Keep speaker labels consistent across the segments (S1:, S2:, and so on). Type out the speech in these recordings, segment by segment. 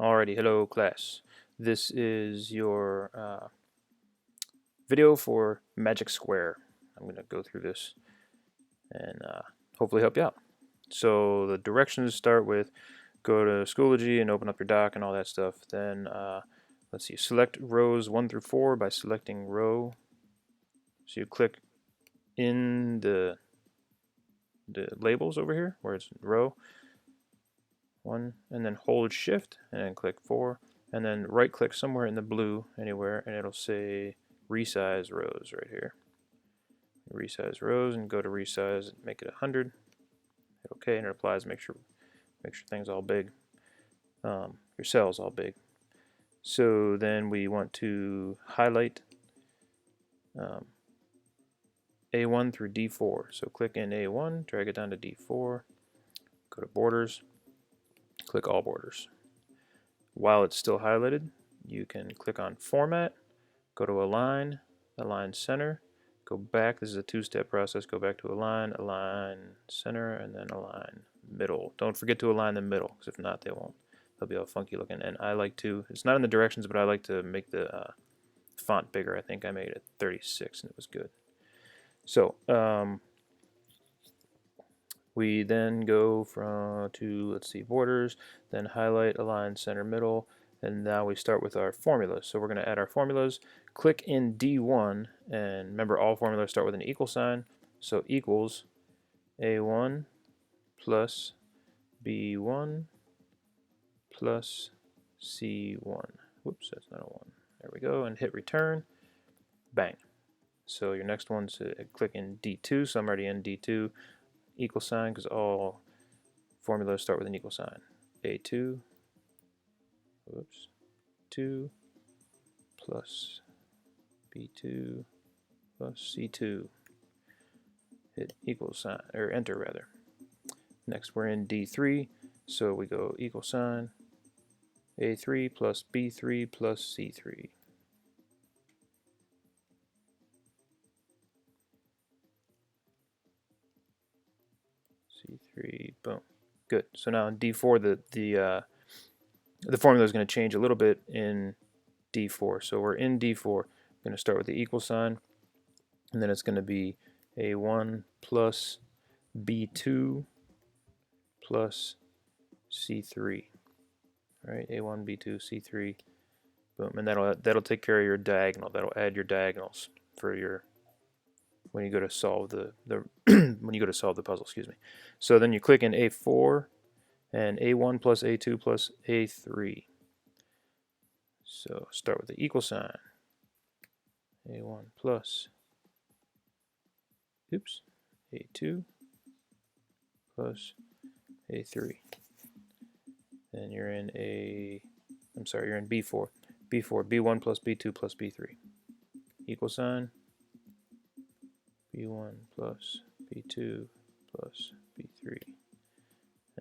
S1: Alrighty, hello class. This is your video for Magic Square. I'm going to go through this and hopefully help you out. So the directions start with go to Schoology and open up your doc and all that stuff. Then let's see, select rows 1 through 4 by selecting row. So you click in the labels over here where it's row 1 and then hold shift and then click 4 and then right click somewhere in the blue anywhere and it'll say resize rows right here. Resize rows and go to resize and make it 100. Hit OK and it applies. Make sure things all big. Your cell's all big. So then we want to highlight A1 through D4. So click in A1, drag it down to D4, go to borders, click all borders. While it's still highlighted, you can click on Format, go to Align, Align Center, go back. This is a two-step process. Go back to Align, Align Center, and then Align Middle. Don't forget to align the middle, because if not, they'll be all funky looking. And I like to, it's not in the directions, but I like to make the font bigger. I think I made it 36, and it was good. So we then go to, let's see, borders, then highlight, align, center, middle, and now we start with our formulas. So we're going to add our formulas. Click in D1, and remember all formulas start with an equal sign. So equals A1 plus B1 plus C1. Whoops, that's not a 1. There we go, and hit return. Bang. So your next one's click in D2, so I'm already in D2. Equal sign, because all formulas start with an equal sign. A2, whoops, 2 plus B2 plus C2. Hit equal sign, or enter rather. Next we're in D3, so we go equal sign, A3 plus B3 plus C3. C3, boom. Good. So now in D4, the formula is going to change a little bit in D4. So we're in D4. We're going to start with the equal sign, and then it's going to be A1 plus B2 plus C3. All right, A1, B2, C3, boom, and that'll take care of your diagonal. That'll add your diagonals for your when you go to solve the when you go to solve the puzzle. Excuse me. So then you click in A4 and A1 plus A2 plus A3. So start with the equal sign. A1 plus, oops, A2 plus A3. Then you're in you're in B4. B4, B1 plus B2 plus B3. Equal sign, B1 plus B2 plus B3.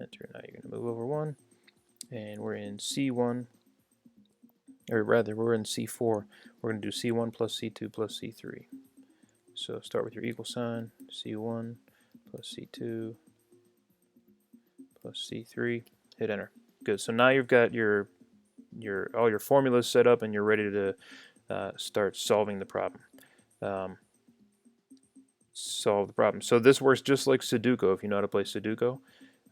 S1: Enter. Now you're going to move over 1. And we're in C1, or rather, we're in C4. We're going to do C1 plus C2 plus C3. So start with your equal sign, C1 plus C2 plus C3. Hit enter. Good. So now you've got all your formulas set up, and you're ready to start solving the problem. Solve the problem. So this works just like Sudoku. If you know how to play Sudoku,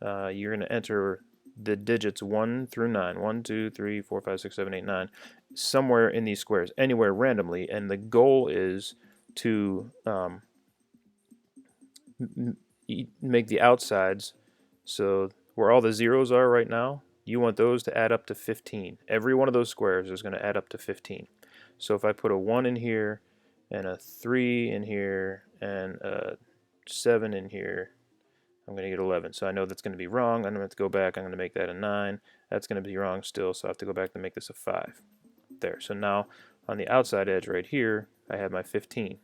S1: you're going to enter the digits 1 through 9. 1, 2, 3, 4, 5, 6, 7, 8, 9. Somewhere in these squares, anywhere randomly, and the goal is to make the outsides, so where all the zeros are right now, you want those to add up to 15. Every one of those squares is going to add up to 15. So if I put a 1 in here, and a 3 in here, and a 7 in here, I'm going to get 11. So I know that's going to be wrong. I'm going to have to go back. I'm going to make that a 9. That's going to be wrong still, so I have to go back to make this a 5. There. So now on the outside edge right here, I have my 15.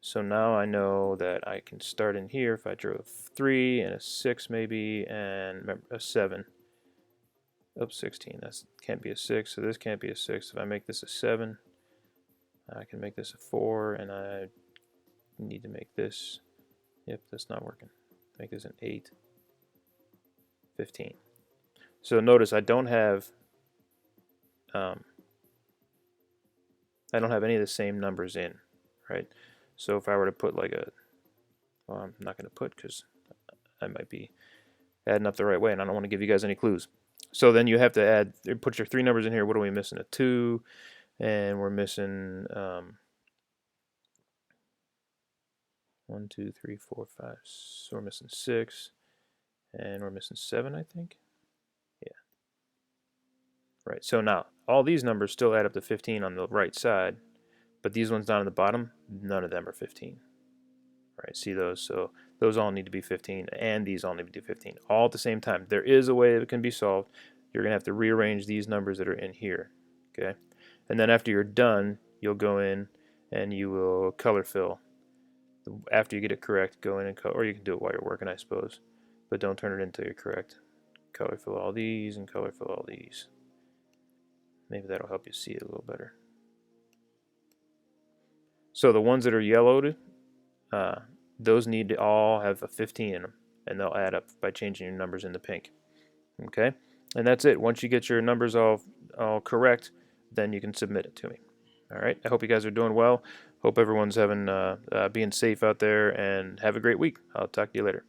S1: So now I know that I can start in here if I drew a 3 and a 6 maybe, and a 7. Oops, 16. That can't be a 6, so this can't be a 6. If I make this a 7, I can make this a 4, and I need to make this, yep, that's not working. Make this an 8, 15. So notice I don't have any of the same numbers in, right? So if I were to put like a, well, I'm not going to put because I might be adding up the right way, and I don't want to give you guys any clues. So then you have to add, put your 3 numbers in here. What are we missing? A 2, and we're missing 1, 2, 3, 4, 5. So we're missing 6, and we're missing 7, I think. Yeah. Right. So now all these numbers still add up to 15 on the right side, but these ones down at the bottom, none of them are 15. Right, see those? So those all need to be 15, and these all need to be 15, all at the same time. There is a way that it can be solved. You're going to have to rearrange these numbers that are in here, okay? And then after you're done, you'll go in and you will color fill. After you get it correct, go in and color, or you can do it while you're working, I suppose, but don't turn it until you're correct. Color fill all these and color fill all these. Maybe that'll help you see it a little better. So the ones that are yellowed, those need to all have a 15 in them, and they'll add up by changing your numbers into pink. Okay, and that's it. Once you get your numbers all correct, then you can submit it to me. All right, I hope you guys are doing well. Hope everyone's having being safe out there, and have a great week. I'll talk to you later.